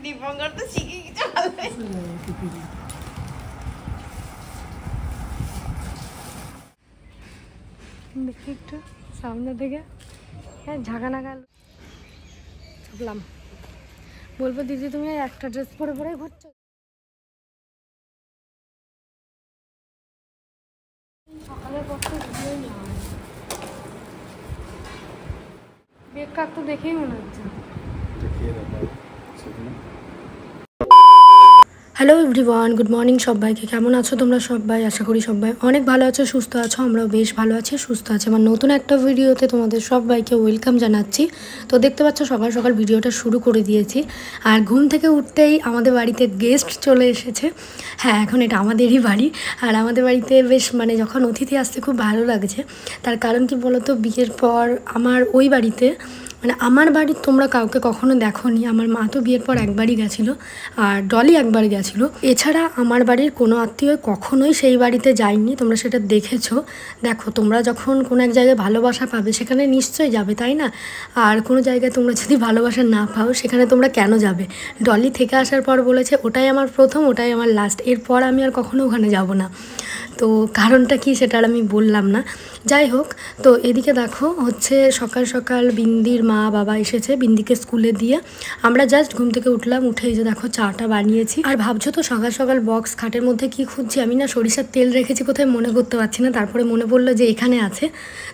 দীপঙ্কর তো শিখে গেছে ভালো। দেখি একটু সামনে থেকে, হ্যাঁ ঝাঁকা নাগাল চাপলাম। বলবো দিদি তুমি একটা ড্রেস পরে পরে ঘুরছো। সকালে কষ্ট ভিডিওই না, বেগ কাক তো দেখেই মনে হচ্ছে। হ্যালো এভরিওয়ান, গুড মর্নিং সবাইকে। কেমন আছো তোমরা সবাই? আশা করি সবাই অনেক ভালো আছো, সুস্থ আছো। আমরাও বেশ ভালো আছি, সুস্থ আছি। আমার নতুন একটা ভিডিওতে তোমাদের সবাইকে ওয়েলকাম জানাচ্ছি। তো দেখতে পাচ্ছ সকাল সকাল ভিডিওটা শুরু করে দিয়েছি। আর ঘুম থেকে উঠতেই আমাদের বাড়িতে গেস্ট চলে এসেছে। হ্যাঁ, এখন এটা আমাদেরই বাড়ি। আর আমাদের বাড়িতে বেশ যখন অতিথি আসতে খুব ভালো লাগছে। তার কারণ কি বলো তো, বিয়ের পর আমার ওই বাড়িতে আমার বাড়ির তোমরা কাউকে কখনো দেখোনি। আমার মা তো বিয়ের পর একবারই গেছিলো, আর ডলি একবার গেছিলো। এছাড়া আমার বাড়ির কোনো আত্মীয় কখনোই সেই বাড়িতে যায়নি। তোমরা সেটা দেখেছো। দেখো, তোমরা যখন কোনো এক জায়গায় ভালোবাসা পাবে সেখানে নিশ্চয়ই যাবে, তাই না? আর কোনো জায়গায় তোমরা যদি ভালোবাসা না পাও সেখানে তোমরা কেন যাবে? ডলি থেকে আসার পর বলেছে ওটাই আমার প্রথম, ওটাই আমার লাস্ট, এরপর আমি আর কখনো ওখানে যাব না। তো কারণটা কি সেটা আর আমি বললাম না। যাই হোক, তো এদিকে দেখো হচ্ছে সকাল সকাল বিন্দির মা বাবা এসেছে, বিন্দিকে স্কুলে দিয়ে আমরা জাস্ট ঘুম থেকে উঠলাম। উঠে এই যে দেখো চাটা বানিয়েছি। আর ভাবছো তো সকাল সকাল বক্স খাটের মধ্যে কি খুঁজছি? আমি না সরিষার তেল রেখেছি কোথায় মনে করতে পারছি না। তারপরে মনে পড়লো যে এখানে আছে,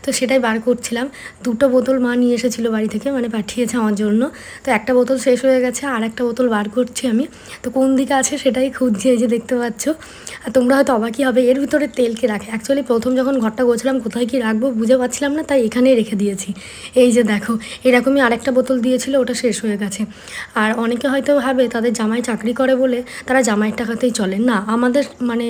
তো সেটাই বার করছিলাম। 2টো বোতল মা নিয়ে এসেছিলো বাড়ি থেকে, পাঠিয়েছে আমার জন্য। তো একটা বোতল শেষ হয়ে গেছে, আর একটা বোতল বার করছি আমি। তো কোন দিকে আছে সেটাই খুঁজছি, এই যে দেখতে পাচ্ছ। আর তোমরা হয়তো অবাকই হবে, এর ভিতরে তেল কে রাখে? অ্যাকচুয়ালি প্রথম যখন ঘরটা গোছলাম কোথায় কি রাখবো বুঝে পাচ্ছিলাম না, তাই এখানেই রেখে দিয়েছি। এই যে দেখো, এরকমই আরেকটা বোতল দিয়েছিল, ওটা শেষ হয়ে গেছে। আর অনেকে হয়তো ভাবে তাদের জামাই চাকরি করে বলে তারা জামাইয়ের টাকাতেই চলে। না, আমাদের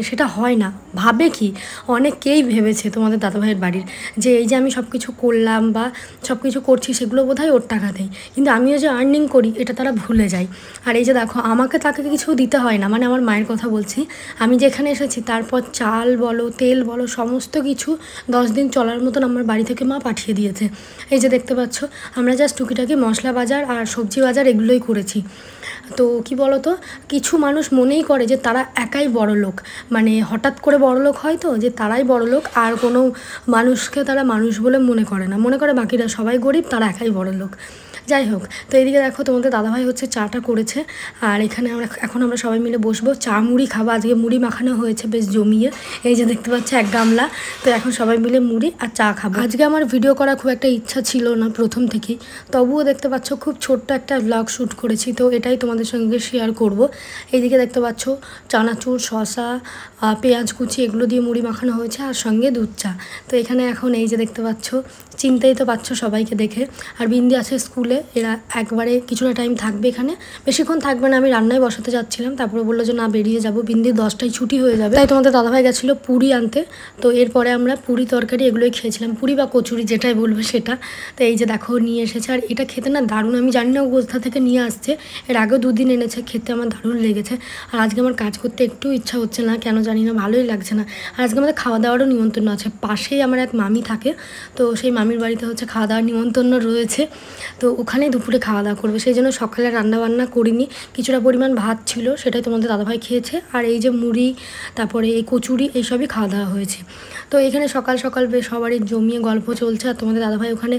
সেটা হয় না। ভাবে কি, অনেকেই ভেবেছে তোমাদের দাদাভাইয়ের বাড়ির যে এই যে আমি সব কিছু করলাম বা সব কিছু করছি সেগুলো বোধহয় ওর টাকাতেই, কিন্তু আমিও যে আর্নিং করি এটা তারা ভুলে যায়। আর এই যে দেখো, আমাকে তাকে কিছু দিতে হয় না, আমার মায়ের কথা বলছি। আমি যেখানে এসেছি তারপর চাল বলো তেল বলো সমস্ত কিছু 10 দিন চলার মতন আমার বাড়ি থেকে মা পাঠিয়ে দিয়েছে। এই যে দেখতে পাচ্ছ, আমরা জাস্ট টুকিটাকি মশলা বাজার আর সবজি বাজার এগুলোই করেছি। তো কি বলো তো, কিছু মানুষ মনেই করে যে তারা একাই বড় লোক, হঠাৎ করে বড় লোক হয় তো, যে তারাই বড় লোক, আর কোনো মানুষকে তারা মানুষ বলে মনে করে না, মনে করে বাকিরা সবাই গরিব, তারা একাই বড় লোক। যাই হোক, তো এইদিকে দেখো তোমাদের দাদাভাই হচ্ছে চাটা করেছে। আর এখানে এখন আমরা সবাই মিলে বসবো, চা মুড়ি খাবো। আজকে মুড়ি মাখানো হয়েছে বেশ জমিয়ে, এই যে দেখতে পাচ্ছ 1 গামলা। তো এখন সবাই মিলে মুড়ি আর চা খাবো। আজকে আমার ভিডিও করার খুব একটা ইচ্ছা ছিল না প্রথম থেকেই, তবুও দেখতে পাচ্ছ খুব ছোট্ট একটা ব্লগ শ্যুট করেছি, তো এটাই তোমাদের সঙ্গে শেয়ার করব। এইদিকে দেখতে পাচ্ছ চানাচুর, শসা, পেঁয়াজ কুচি এগুলো দিয়ে মুড়ি মাখানো হয়েছে, আর সঙ্গে দুধ চা। তো এখানে এখন এই যে দেখতে পাচ্ছ, চিন্তাই তো পাচ্ছ সবাইকে দেখে। আর বিন্দি আছে স্কুলে, এরা একবারে কিছুটা টাইম থাকবে এখানে, বেশিক্ষণ থাকবে না। আমি রান্নায় বসাতে যাচ্ছিলাম, তারপরে বললো যে না বেরিয়ে যাবো, বিন্দির 10টায় ছুটি হয়ে যাবে। তাই তোমাদের দাদাভাই গেছিলো পুরি আনতে। তো এরপরে আমরা পুরি তরকারি এগুলোই খেয়েছিলাম, পুরি বা কচুরি যেটাই বলবো সেটা। তো এই যে দেখো নিয়ে এসেছে, আর এটা খেতে না দারুণ। আমি জানি না ও কোথা থেকে নিয়ে আসছে, এর আগেও 2 দিন এনেছে, খেতে আমার দারুণ লেগেছে। আর আজকে আমার কাজ করতে একটু ইচ্ছা হচ্ছে না, কেন জানি না, ভালোই লাগছে না। আর আজকে আমাদের খাওয়া দাওয়ারও নিমন্ত্রণ আছে, পাশেই আমার এক মামি থাকে, তো সেই মামির বাড়িতে হচ্ছে খাওয়া দাওয়ার নিমন্ত্রণ রয়েছে। তো ওখানেই দুপুরে খাওয়া দাওয়া করবে, সেই জন্য সকালে রান্নাবান্না করিনি। কিছুটা পরিমাণ ভাত ছিল, সেটাই তোমাদের দাদাভাই খেয়েছে। আর এই যে মুড়ি, তারপরে এই কচুরি, এইসবই খাওয়া দাওয়া হয়েছে। তো এখানে সকাল সকাল বেশ সবারই জমিয়ে গল্প চলছে। আর তোমাদের দাদাভাই ওখানে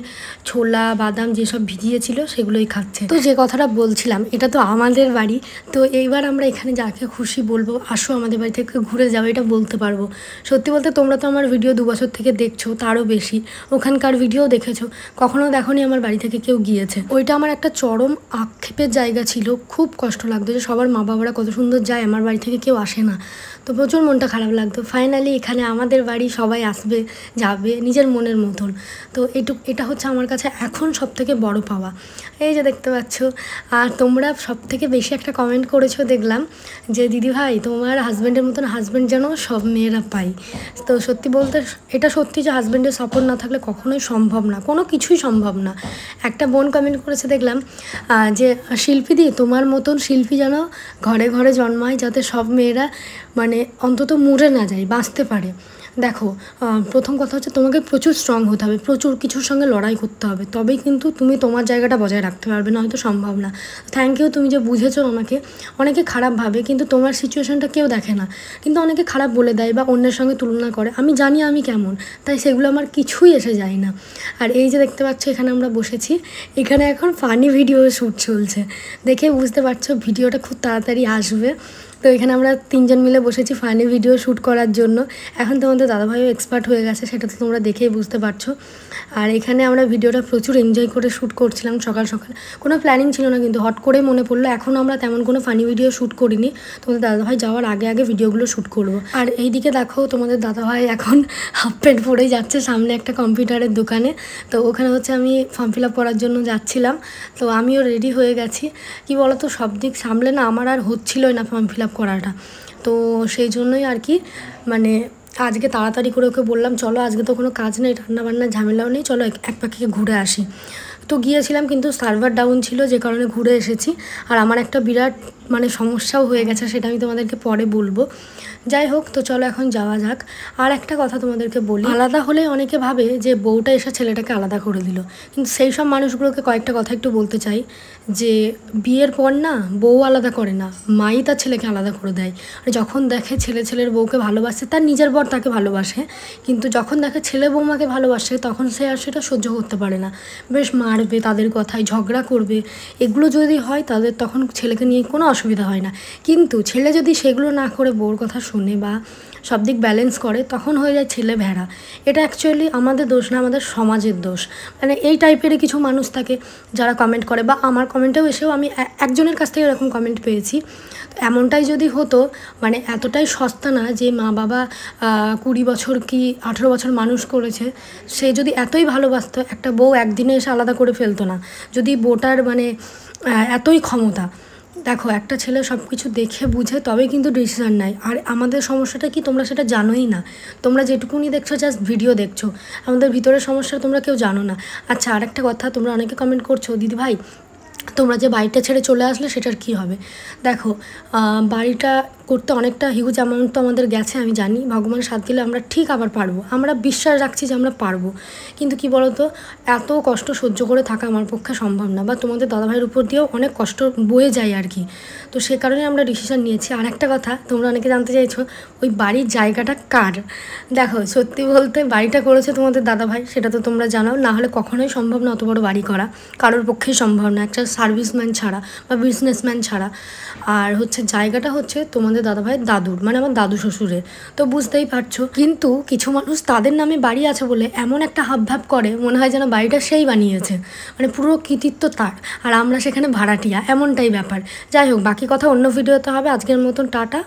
ছোলা বাদাম যেসব ভিজিয়েছিল সেগুলোই খাচ্ছে। তো যে কথাটা বলছিলাম, এটা তো আমাদের বাড়ি, তো এইবার আমরা এখানে যাকে খুশি বলবো আসো আমাদের বাড়ি থেকে ঘুরে যাও, এটা বলতে পারবো। সত্যি বলতে তোমরা তো আমার ভিডিও 2 বছর থেকে দেখছো, তারও বেশি। ওখানকার ভিডিও দেখেছো, কখনো দেখোনি আমার বাড়ি থেকে কেউ গিয়েছে। ওইটা আমার একটা চরম আক্ষেপের জায়গা ছিল, খুব কষ্ট লাগতো যে সবার মা বাবারা কত সুন্দর যায়, আমার বাড়ি থেকে কেউ আসে না। তো প্রচুর মনটা খারাপ লাগতো। ফাইনালি এখানে আমাদের বাড়ি, সবাই আসবে যাবে নিজের মনের মতন। তো এটা হচ্ছে আমার কাছে এখন সবথেকে বড় পাওয়া। এই যে দেখতে পাচ্ছ। আর তোমরা সবথেকে বেশি একটা কমেন্ট করেছো দেখলাম, যে দিদিভাই তোমার হাজব্যান্ডের মতন হাজব্যান্ড যেন সব মেয়েরা পাই। তো সত্যি বলতে এটা সত্যি যে হাজব্যান্ডের সাপোর্ট না থাকলে কখনোই সম্ভব না, কোনো কিছুই সম্ভব না। একটা বোন কমেন্ট করেছে দেখলাম, যে শিল্পীদি তোমার মতন শিল্পী যেন ঘরে ঘরে জন্মায়, যাতে সব মেয়েরা অন্তত মরে না যায়, বাঁচতে পারে। দেখো, প্রথম কথা হচ্ছে তোমাকে প্রচুর স্ট্রং হতে হবে, প্রচুর কিছুর সঙ্গে লড়াই করতে হবে, তবেই কিন্তু তুমি তোমার জায়গাটা বজায় রাখতে পারবে, নয়তো সম্ভব না। থ্যাংক ইউ, তুমি যে বুঝেছো আমাকে। অনেকে খারাপ ভাবে, কিন্তু তোমার সিচুয়েশানটা কেউ দেখে না, কিন্তু অনেকে খারাপ বলে দেয় বা অন্যের সঙ্গে তুলনা করে। আমি জানি আমি কেমন, তাই সেগুলো আমার কিছুই এসে যায় না। আর এই যে দেখতে পাচ্ছ এখানে আমরা বসেছি, এখানে এখন ফানি ভিডিও শ্যুট চলছে, দেখে বুঝতে পারছো ভিডিওটা খুব তাড়াতাড়ি আসবে। তো এখানে আমরা 3 জন মিলে বসেছি ফানি ভিডিও শ্যুট করার জন্য। এখন তোমাদের দাদাভাইও এক্সপার্ট হয়ে গেছে, সেটা তো তোমরা দেখেই বুঝতে পারছো। আর এখানে আমরা ভিডিওটা প্রচুর এনজয় করে শ্যুট করছিলাম সকাল সকাল, কোনো প্ল্যানিং ছিল না, কিন্তু হট করেই মনে পড়লো। এখন আমরা তেমন কোনো ফানি ভিডিও শ্যুট করিনি, তোমাদের দাদাভাই যাওয়ার আগে আগে ভিডিওগুলো শ্যুট করবো। আর এইদিকে দেখো তোমাদের দাদাভাই এখন হাফ প্যান্ট পরেই যাচ্ছে সামনে একটা কম্পিউটারের দোকানে। তো ওখানে হচ্ছে আমি ফর্ম ফিল আপ করার জন্য যাচ্ছিলাম, তো আমিও রেডি হয়ে গেছি। কি বলো তো, সব দিক সামলে না আমার আর হচ্ছিলই না ফর্ম ফিল আপ করাটা, তো সেই জন্যই আর কি মানে আজকে তাড়াতাড়ি করে ওকে বললাম চলো, আজকে তো কোনো কাজ নেই, রান্নাবান্নার ঝামেলাও নেই, চলো এক পাখি ঘুরে আসি। তো গিয়েছিলাম, কিন্তু সার্ভার ডাউন ছিল, যে কারণে ঘুরে এসেছি। আর আমার একটা বিরাট মানে সমস্যাও হয়ে গেছে, সেটা আমি তোমাদেরকে পরে বলবো। যাই হোক, তো চলো এখন যাওয়া যাক। আর একটা কথা তোমাদেরকে বলি, আলাদা হলে অনেকে ভাবে যে বউটা এসে ছেলেটাকে আলাদা করে দিল, কিন্তু সেই সব মানুষগুলোকে কয়েকটা কথা একটু বলতে চাই যে বিয়ের পর না বউ আলাদা করে না, মাই তার ছেলেকে আলাদা করে দেয়। আর যখন দেখে ছেলের বউকে ভালোবাসে, তার নিজের বর তাকে ভালোবাসে, কিন্তু যখন দেখে ছেলে বৌমাকে ভালোবাসে তখন সে আর সেটা সহ্য করতে পারে না, বেশ মারবে, তাদের কথায় ঝগড়া করবে। এগুলো যদি হয় তাদের তখন ছেলেকে নিয়ে কোনো অসুবিধা হয় না, কিন্তু ছেলে যদি সেগুলো না করে বউর কথা শুনে বা সব দিক ব্যালেন্স করে, তখন হয়ে যায় ছেলে ভেড়া। এটা অ্যাকচুয়ালি আমাদের দোষ না, আমাদের সমাজের দোষ। মানে এই টাইপেরই কিছু মানুষ থাকে যারা কমেন্ট করে, বা আমার কমেন্টেও এসেও আমি একজনের কাছ থেকে এরকম কমেন্ট পেয়েছি। এমনটাই যদি হতো, মানে এতটাই সস্তা না যে মা বাবা 20 বছর কি 18 বছর মানুষ করেছে, সে যদি এতই ভালোবাসতো, একটা বউ একদিনে এসে আলাদা করে ফেলতো না। যদি বউটার মানে এতই ক্ষমতা, দেখো একটা ছেলে সব কিছু দেখে বুঝে তবেই কিন্তু ডিসিশান নেয়। আর আমাদের সমস্যাটা কি তোমরা সেটা জানোই না, তোমরা যেটুকুনি দেখছো জাস্ট ভিডিও দেখছো, আমাদের ভিতরের সমস্যা তোমরা কেউ জানো না। আচ্ছা, আর একটা কথা, তোমরা অনেকে কমেন্ট করছো দিদি ভাই তোমরা যে বাড়িটা ছেড়ে চলে আসলে সেটার কি হবে। দেখো, বাড়িটা করতে অনেকটা হিউজ অ্যামাউন্ট তো আমাদের গেছে, আমি জানি, ভগবান সাথ দিলে আমরা ঠিক আবার পারবো, আমরা বিশ্বাস রাখছি যে আমরা পারবো। কিন্তু কি বলো তো, এত কষ্ট সহ্য করে থাকা আমার পক্ষে সম্ভব না, বা তোমাদের দাদাভাইয়ের উপর দিয়েও অনেক কষ্ট বয়ে যায় আর কি। তো সে কারণে আমরা ডিসিশন নিয়েছি। আর একটা কথা, তোমরা অনেকে জানতে চাইছো ওই বাড়ির জায়গাটা কার। দেখো, সত্যি বলতে বাড়িটা করেছে তোমাদের দাদাভাই, সেটা তো তোমরা জানাও, না হলে কখনোই সম্ভব না অত বড় বাড়ি করা, কারোর পক্ষেই সম্ভব না, একটা সার্ভিসম্যান ছাড়া বা বিজনেসম্যান ছাড়া। আর হচ্ছে জায়গাটা হচ্ছে তোমাদের দাদাভাইয়ের দাদুর, মানে আমার দাদু শ্বশুরের, তো বুঝতেই পারছো। কিন্তু কিছু মানুষ তাদের নামে বাড়ি আছে বলে এমন একটা হাবভাব করে, মনে হয় যেন বাড়িটা সেই বানিয়েছে, মানে পুরো কৃতিত্ব তার, আর আমরা সেখানে ভাড়াটিয়া, এমনটাই ব্যাপার। যাই হোক, বাকি কথা অন্য ভিডিওতে হবে। আজকের মতন টাটা।